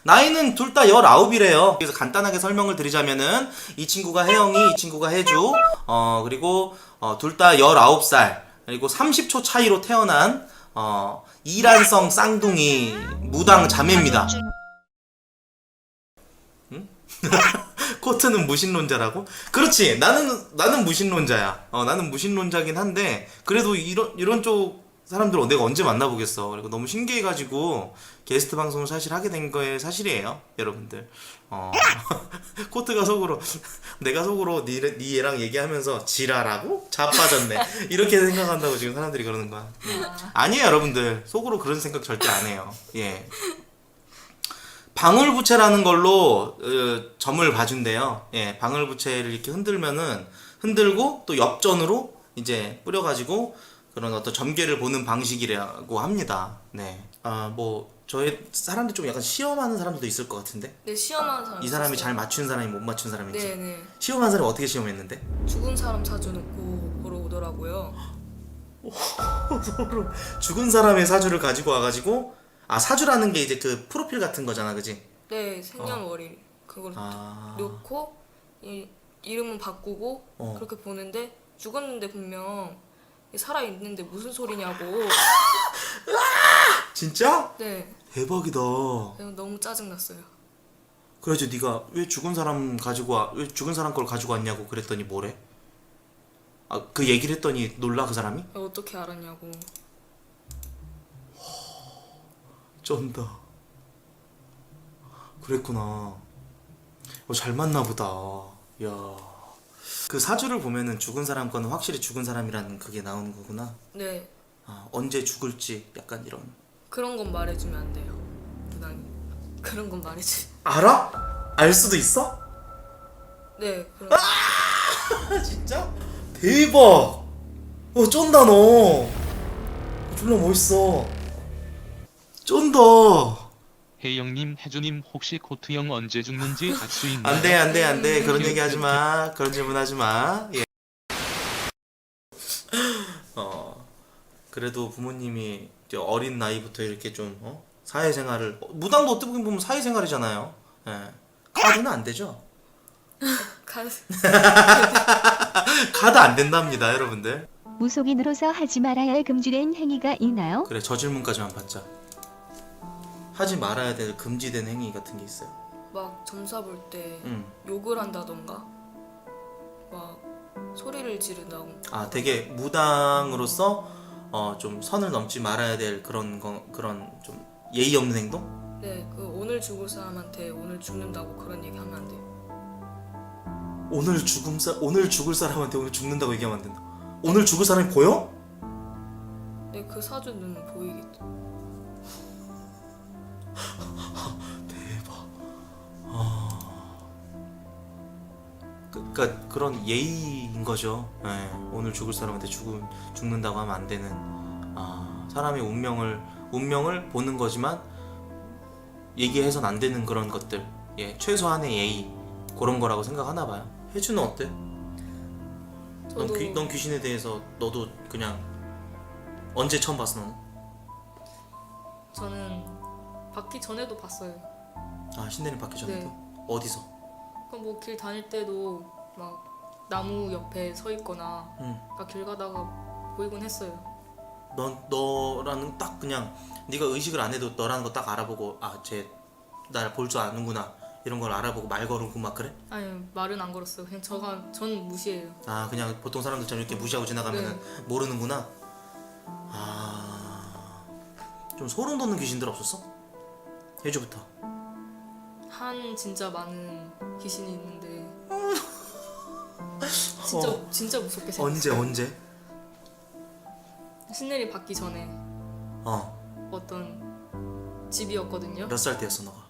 나이는 둘 다 19이래요. 그래서 간단하게 설명을 드리자면은 이 친구가 혜영이, 이 친구가 혜주. 그리고 둘 다 19살. 그리고 30초 차이로 태어난 이란성 쌍둥이 무당 자매입니다. 응? 코트는 무신론자라고? 그렇지. 나는 무신론자야. 나는 무신론자긴 한데 그래도 이런 쪽 사람들 내가 언제 만나보겠어. 그리고 너무 신기해가지고 게스트 방송을 사실 하게 된 거에 사실이에요, 여러분들. 코트가 속으로 내가 속으로 니 얘랑 얘기하면서 지랄하고 자빠졌네 이렇게 생각한다고 지금 사람들이 그러는 거야. 아니에요, 여러분들. 속으로 그런 생각 절대 안 해요. 예. 방울부채라는 걸로 점을 봐준대요. 예, 방울부채를 이렇게 흔들고 또 엽전으로 이제 뿌려가지고 그런 어떤 점괘를 보는 방식이라고 합니다. 네. 저희 사람들 좀 약간 시험하는 사람들도 있을 것 같은데. 네, 시험하는 사람. 이 사람이 있었어요. 잘 맞춘 사람이 못 맞춘 사람이 있지. 네네. 시험한 사람이 어떻게 시험했는데? 죽은 사람 사주 놓고 보러 오더라고요. 서로 죽은 사람의 사주를 가지고 와가지고 사주라는 게 이제 그 프로필 같은 거잖아, 그지? 네, 생년월일 그걸 놓고 이름은 바꾸고 그렇게 보는데 죽었는데 분명 살아 있는데 무슨 소리냐고. 진짜? 네. 대박이다. 너무 짜증 났어요. 그래서 네가 왜 죽은 사람 걸 가지고 왔냐고 그랬더니 뭐래? 그 얘기를 했더니 놀라, 그 사람이? 어떻게 알았냐고. 쩐다. 그랬구나. 잘 맞나 보다. 야. 그 사주를 보면은 죽은 사람 거는 확실히 죽은 사람이라는 그게 나오는 거구나. 네. 언제 죽을지 약간 이런. 그런 건 말해주면 안 돼요. 무당이. 그런 건 말해주. 알아? 알 수도 있어? 네. 그런. 진짜? 대박. 쩐다 너. 졸라 멋있어. 쩐다. 혜영님, 혜주님 혹시 코트형 언제 죽는지 알 수 있나요? 안돼 그런 얘기 하지마. 그런 질문 하지마. 예. 그래도 부모님이 이제 어린 나이부터 이렇게 좀 사회생활을 무당도 어떻게 보면 사회생활이잖아요. 예. 카드는 안 되죠. 카드 안 된답니다, 여러분들. 무속인으로서 하지 말아야 할 금지된 행위가 있나요? 그래, 저 질문까지만 받자. 하지 말아야 될 금지된 행위 같은 게 있어요. 막 점사 볼 때 응. 욕을 한다던가 막 소리를 지른다던가. 되게 무당으로서 좀 선을 넘지 말아야 될 그런 좀 예의 없는 행동? 네, 오늘 죽을 사람한테 오늘 죽는다고 그런 얘기 하면 안 돼요. 오늘 죽을 사람한테 오늘 죽는다고 얘기하면 안 된다. 오늘 죽을 사람이 보여? 네, 그 사주는 보이겠죠. 대박. 그러니까 그런 예의인 거죠. 예, 오늘 죽을 사람한테 죽는다고 하면 안 되는. 사람의 운명을 보는 거지만 얘기해선 안 되는 그런 것들. 예, 최소한의 예의 그런 거라고 생각하나 봐요. 혜주는 어때? 넌 귀신에 대해서 너도 그냥 언제 처음 봤어, 너는? 저는 받기 전에도 봤어요. 신내림 받기 전에도? 네. 어디서? 뭐 길 다닐 때도 막 나무 옆에 서 있거나 길 가다가 보이곤 했어요. 너라는 딱 그냥 네가 의식을 안 해도 너라는 거 딱 알아보고 쟤 날 볼 줄 아는구나 이런 걸 알아보고 말 걸고 막 그래? 아니, 말은 안 걸었어요. 그냥 전 무시해요. 그냥 보통 사람들처럼 이렇게 무시하고 지나가면은 모르는구나. 좀 소름 돋는 귀신들 없었어? 혜주부터. 진짜 많은 귀신이 있는데 진짜 무섭게 생겼어요. 언제? 신내림 받기 전에 어떤 집이었거든요. 몇 살 때였어 너가?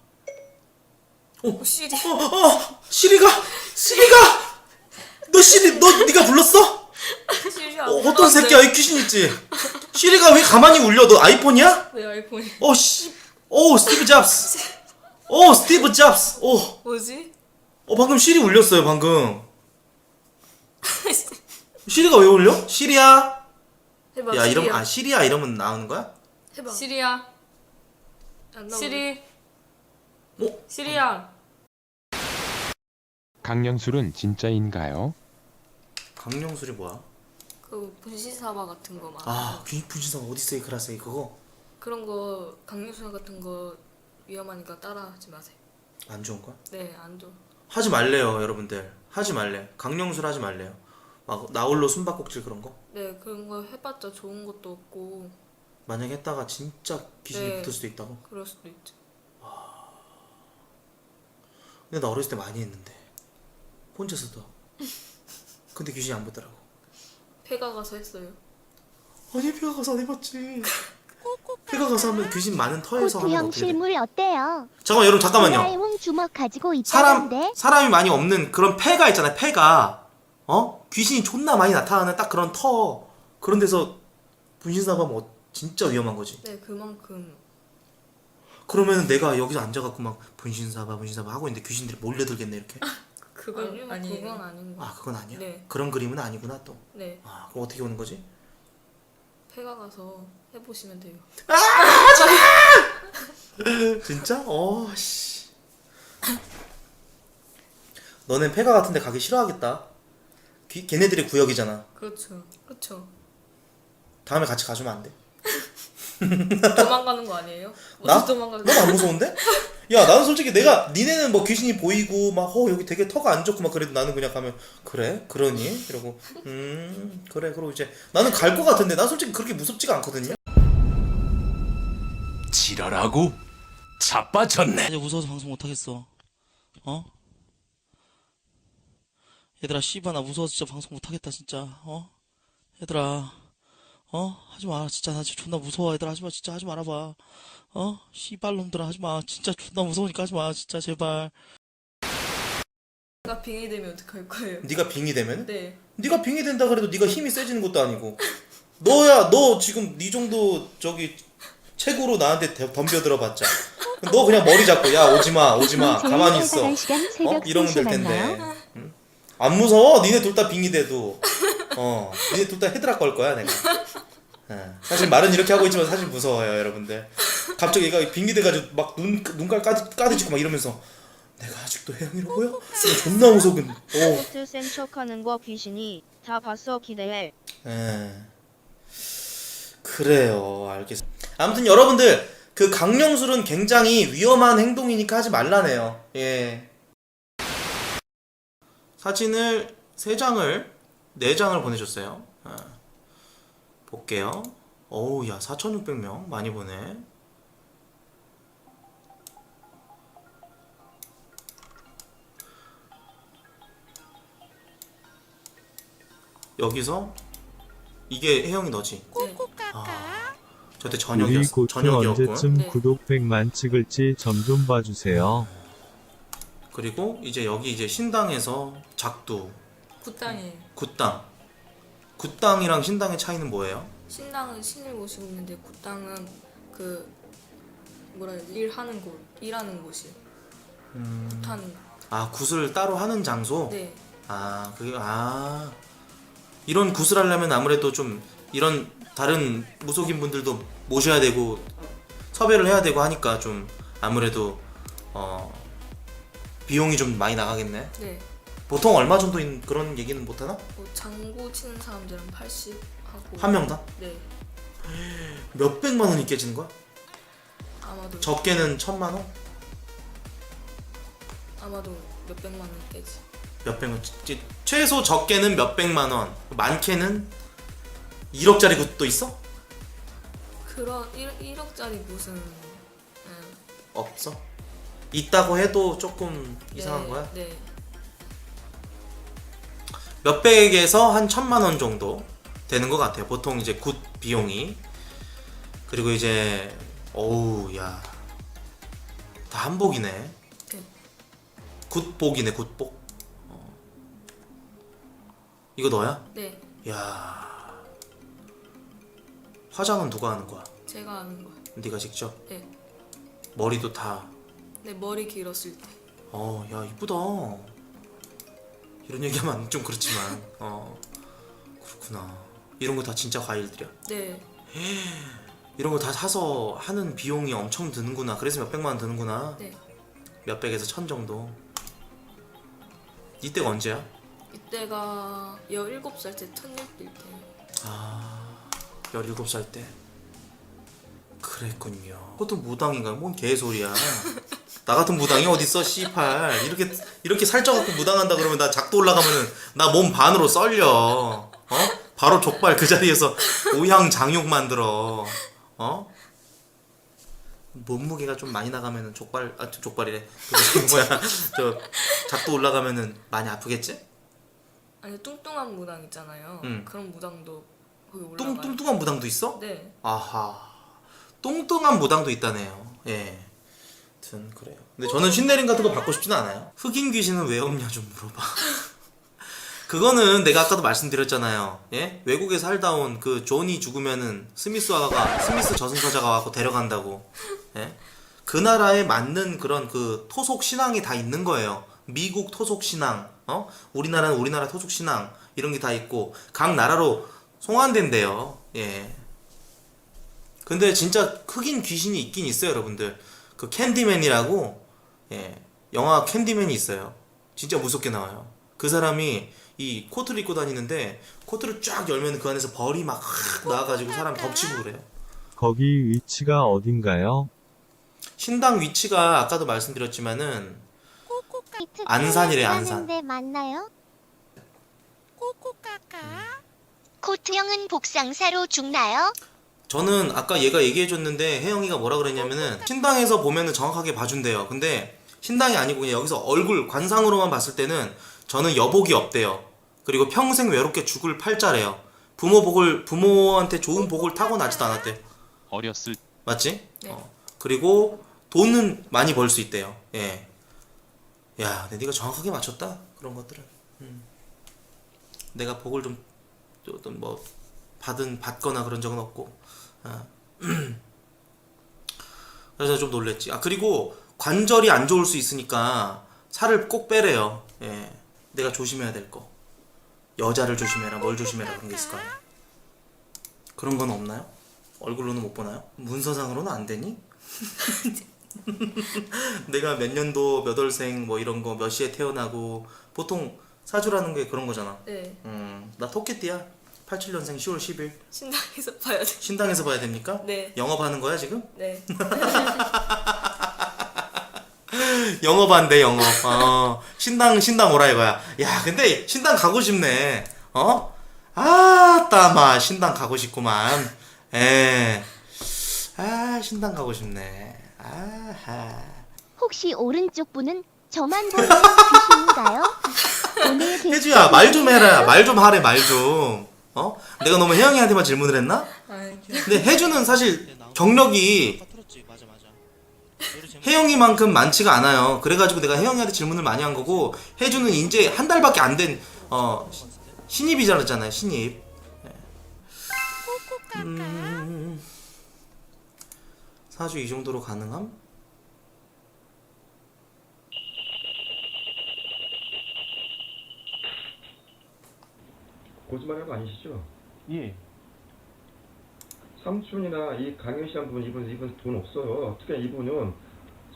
시리. 시리가 네가 불렀어? 시리 어떤 새끼야 이 귀신 있지? 시리가 왜 가만히 울려? 너 아이폰이야? 네, 아이폰이. 스티브 잡스. 스티브 잡스. 뭐지? 방금 시리 울렸어요, 방금. 시리가 왜 울려? 시리야. 해봐. 야, 시리야. 이러면 시리야 이러면 나오는 거야? 해봐. 시리야. 시리. 시리얼. 강령술은 진짜인가요? 강령술이 뭐야? 그 분신사바 같은 거 막. 아 귀신 분신사 오디세이 크라세이 그거 그런 거 강력술 같은 거 위험하니까 따라하지 마세요. 안 좋은 거야? 네, 안 좋아. 하지 말래요 여러분들. 하지 말래. 강령술 하지 말래요. 막 나홀로 숨바꼭질 그런 거. 네, 그런 거 해봤자 좋은 것도 없고 만약에 했다가 진짜 귀신이 네. 붙을 수도 있다고? 그럴 수도 있죠. 근데 나 어렸을 때 많이 했는데 혼자서도. 근데 귀신이 안 붙더라고. 폐가 가서 했어요. 아니 폐가 가서 안 해봤지. 폐가 가서 하면 귀신 많은 터에서 하면 코트형 어떻게 돼? 실물 어때요? 잠깐만 여러분 잠깐만요. 도라에몽 주먹 가지고 있다던데. 사람이 많이 없는 그런 폐가 있잖아요. 폐가 귀신이 존나 많이 나타나는 딱 그런 터 그런 데서 분신사바 하면 진짜 위험한 거지. 네, 그만큼. 그러면 내가 여기서 앉아갖고 막 분신사바 하고 있는데 귀신들이 몰려들겠네 이렇게. 그건 아니에요. 그건 아닌 거. 아 그건 아니야. 네. 그런 그림은 아니구나 또. 네, 아 그럼 어떻게 오는 거지? 폐가 가서 해보시면 돼요. 진짜? 씨. 너넨 폐가 같은데 가기 싫어하겠다. 걔네들이 구역이잖아. 그렇죠. 그렇죠. 다음에 같이 가주면 안 돼? 도망가는 거 아니에요? 나? 어디 도망가는 너무 안 무서운데? 야 나는 솔직히 니네는 뭐 귀신이 보이고 막 여기 되게 터가 안 좋고 막 그래도 나는 그냥 가면 그래? 그러니? 이러고 그래 그러고 이제 나는 갈 것 같은데 난 솔직히 그렇게 무섭지가 않거든요. 지랄하고 자빠졌네. 이제 무서워서 방송 못하겠어. 얘들아 씨발 나 무서워서 진짜 방송 못하겠다 진짜. 얘들아 하지마 진짜 나 진짜 존나 무서워. 얘들아 하지마 진짜 하지 말아봐. 씨발놈들아 하지마 진짜 존나 무서우니까 하지마 진짜 제발. 가 빙의 되면 어떡할 거예요? 네가 빙이 되면? 네. 네가 빙이 된다 그래도 네가 힘이 세지는 것도 아니고 너 지금 네 정도 저기 체구로 나한테 덤벼들어봤자 너 그냥 머리 잡고 야 오지마 가만히 있어 이러면 될 텐데. 응? 안 무서워? 니네 둘 다 빙이 돼도 니네 둘 다 헤드락 걸 거야 내가. 사실 말은 이렇게 하고 있지만 사실 무서워요 여러분들. 갑자기 얘가 빙이 돼가지고 막 눈깔 까드치고 막 이러면서 내가 아직도 혜영이로 보여? 존나 무서운. 코트 센 척하는 거 귀신이 다 봤어 기대해. 그래요 알겠습니다. 아무튼 여러분들 그 강령술은 굉장히 위험한 행동이니까 하지 말라네요. 예. 사진을 3장을 4장을 보내줬어요. 볼게요. 어우 야 4,600명 많이 보내. 여기서 이게 혜영이 너지? 네. 저때 우리 고트 저녁이었고. 언제쯤 네. 구독 100만 찍을지 점 좀 봐주세요. 그리고 이제 여기 이제 신당에서 작두 굿당이에요. 굿당이랑 신당의 차이는 뭐예요? 신당은 신을 모시고 있는데 굿당은 그 뭐라 해야 되지? 일하는 곳이에요. 굿하는. 아 굿을 따로 하는 장소? 네. 이런 굿을 하려면 아무래도 좀 이런 다른 무속인 분들도 모셔야 되고 섭외를 해야 되고 하니까 좀 아무래도 비용이 좀 많이 나가겠네. 네. 보통 얼마 정도인 그런 얘기는 못하나? 뭐 장구 치는 사람들은 80 하고. 한 명당? 네. 몇백만 원이 깨지는 거야? 아마도. 적게는 1,000만 원? 아마도 몇백만 원 깨지. 몇백만 원. 최소 적게는 몇백만 원. 많게는 1억짜리 굿도 있어? 그런 1억짜리 무슨. 없어? 있다고 해도 조금 이상한 네, 거야? 네. 몇백에서 한 1,000만 원 정도 되는 것 같아요. 보통 이제 굿 비용이. 그리고 이제 어우 야, 다 한복이네. 네. 굿복이네 굿복. 이거 너야? 네. 야, 화장은 누가 하는 거야? 제가 아는 거예요. 네가 직접? 네. 머리도 다. 네, 머리 길었을 때. 야 이쁘다. 이런 얘기하면 좀 그렇지만 그렇구나. 이런 거 다 진짜 과일들이야? 네. 이런 거 다 사서 하는 비용이 엄청 드는구나. 그래서 몇백만 원 드는구나. 네. 몇백에서 1000 정도. 이때가 언제야? 이때가 17살 때 첫일 뛸 때. 17살 때. 그랬군요. 그것도 무당인가? 뭔 개소리야. 나 같은 무당이 어딨어, 씨팔. 이렇게 살쪄갖고 무당한다 그러면 나 작도 올라가면은 나 몸 반으로 썰려. 어? 바로 족발 그 자리에서 오향 장육 만들어. 어? 몸무게가 좀 많이 나가면은 족발이래. 그거 뭐야? 저 작도 올라가면은 많이 아프겠지? 아니 뚱뚱한 무당 있잖아요. 그런 무당도 거기 올라가요. 뚱뚱한 무당도 있어? 네. 아하. 뚱뚱한 무당도 있다네요. 예. 아무튼 그래요. 근데 저는 신내림 같은 거 받고 싶진 않아요. 흑인 귀신은 왜 없냐 좀 물어봐. 그거는 내가 아까도 말씀드렸잖아요. 예? 외국에 살다 온 그 존이 죽으면은 스미스 저승사자가 와서 데려간다고. 예? 그 나라에 맞는 그런 그 토속 신앙이 다 있는 거예요. 미국 토속 신앙, 우리나라는 우리나라 토속 신앙 이런 게 다 있고 각 나라로 송환된대요. 예. 근데 진짜 흑인 귀신이 있긴 있어요, 여러분들. 그 캔디맨이라고, 예, 영화 캔디맨이 있어요. 진짜 무섭게 나와요. 그 사람이 이 코트를 입고 다니는데 코트를 쫙 열면 그 안에서 벌이 막 나와가지고 사람 덮치고 그래요. 거기 위치가 어딘가요? 신당 위치가 아까도 말씀드렸지만은 안산이래, 안산. 맞나요? 코트형은 복상사로 죽나요? 저는 아까 얘가 얘기해줬는데 혜영이가 뭐라 그랬냐면은 신당에서 보면은 정확하게 봐준대요. 근데 신당이 아니고 그냥 여기서 얼굴 관상으로만 봤을 때는 저는 여복이 없대요. 그리고 평생 외롭게 죽을 팔자래요. 부모한테 좋은 복을 타고나지도 않았대요. 어렸을 맞지? 네. 그리고 돈은 많이 벌 수 있대요. 예. 야, 근데 네가 정확하게 맞췄다. 그런 것들은. 내가 복을 좀 뭐 받거나 그런 적은 없고. 그래서 좀 놀랬지. 그리고 관절이 안 좋을 수 있으니까 살을 꼭 빼래요. 예. 내가 조심해야 될 거. 여자를 조심해라, 뭘 조심해라 그런 게 있을 거 아니야. 그런 건 없나요? 얼굴로는 못 보나요? 문서상으로는 안 되니? 내가 몇 년도 몇 월생 뭐 이런 거 몇 시에 태어나고 보통 사주라는 게 그런 거잖아. 네. 나 토끼띠야. 87년생 10월 10일. 신당에서 봐야 돼. 신당에서 봐야 됩니까? 네. 영업하는 거야 지금? 네. 영업한대 영업. 신당 오라 이거야. 야 근데 신당 가고 싶네. 따마 신당 가고 싶구만. 신당 가고 싶네. 아하. 혹시 오른쪽 분은 저만 보는 귀신인가요? 오늘 혜주야 말 좀 해라. 말 좀 하래 말 좀. 내가 너무 혜영이한테만 질문을 했나? 아니, 근데 혜주는 사실 경력이 맞아. 혜영이만큼 많지가 않아요. 그래가지고 내가 혜영이한테 질문을 많이 한 거고 혜주는 이제 한 달밖에 안 된 신입이잖아요. 신입. 사주 이 정도로 가능함? 거짓말하는 거 아니시죠? 예. 삼촌이나 이 강현 씨한 분 이분 돈 없어요. 특히 이분은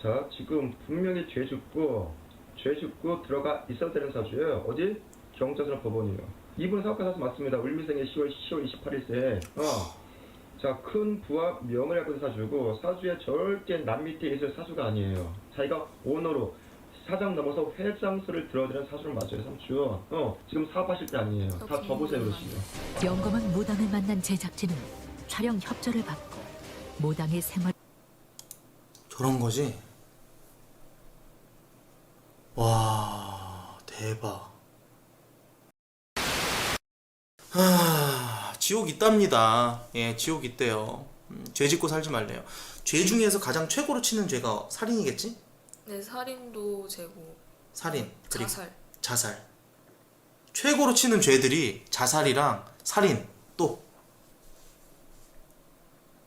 자 지금 분명히 죄 짓고 들어가 있어야 되는 사주예요. 어디? 경찰서나 법원이요. 이분 사업가 사주 맞습니다. 을미생의 10월 28일세. 자 큰 부와 명을 갖고 있는 사주고 사주에 절대 남 밑에 있을 사주가 아니에요. 자기가 오너로 사장 넘어서 회장수를 들어야 되는 사주는 맞아요. 삼촌. 지금 사업하실 때 아니에요. 다 접으세요 그러시면. 영검한 무당을 만난 제작진은 촬영 협조를 받고 무당의 생활 저런 거지? 와 대박. 지옥 있답니다. 예, 지옥 있대요. 죄 짓고 살지 말래요. 죄 중에서 가장 최고로 치는 죄가 살인이겠지? 네, 살인도 재고. 살인 그리고 자살. 자살. 최고로 치는 죄들이 자살이랑 살인 또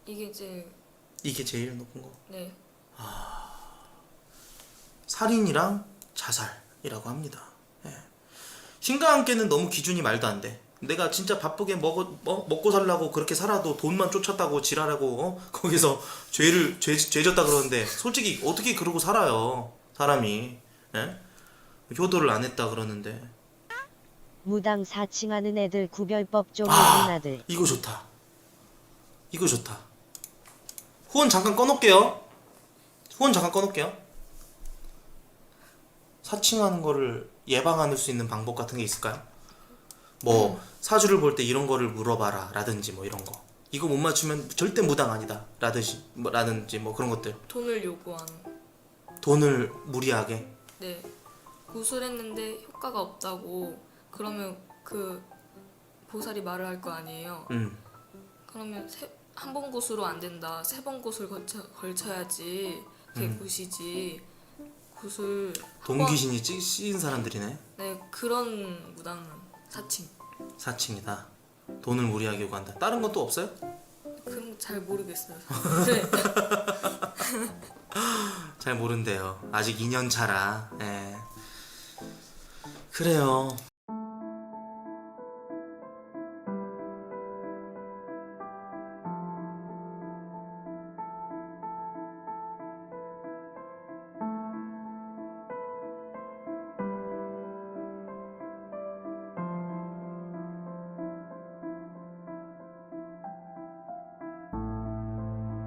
이게 제일. 이게 제일 높은 거. 네. 살인이랑 자살이라고 합니다. 예. 신과 함께는 너무 기준이 말도 안 돼. 내가 진짜 바쁘게 먹고 살라고 그렇게 살아도 돈만 쫓았다고 지랄하고 거기서 죄 졌다 그러는데 솔직히 어떻게 그러고 살아요? 사람이. 예? 효도를 안 했다 그러는데. 무당 사칭하는 애들 구별법 좀 아, 아들. 이거 좋다. 이거 좋다. 후원 잠깐 꺼놓을게요. 후원 잠깐 꺼놓을게요. 사칭하는 거를 예방할 수 있는 방법 같은 게 있을까요? 뭐 사주를 볼 때 이런 거를 물어봐라 라든지 뭐 이런 거. 이거 못 맞추면 절대 무당 아니다 라든지 뭐 그런 것들. 돈을 요구하는. 돈을 무리하게. 네. 구술했는데 효과가 없다고 그러면 그 보살이 말을 할 거 아니에요. 그러면 한 번 구수로 안 된다. 3번 구술 걸쳐야지. 그게 굿이지. 구술 돈 귀신이 씌인 사람들이네. 네, 그런 무당은 사칭. 사칭이다. 돈을 무리하게 요구한다. 다른 것도 없어요? 그럼 잘 모르겠어요. 네. 잘 모른대요. 아직 2년 차라. 예. 그래요.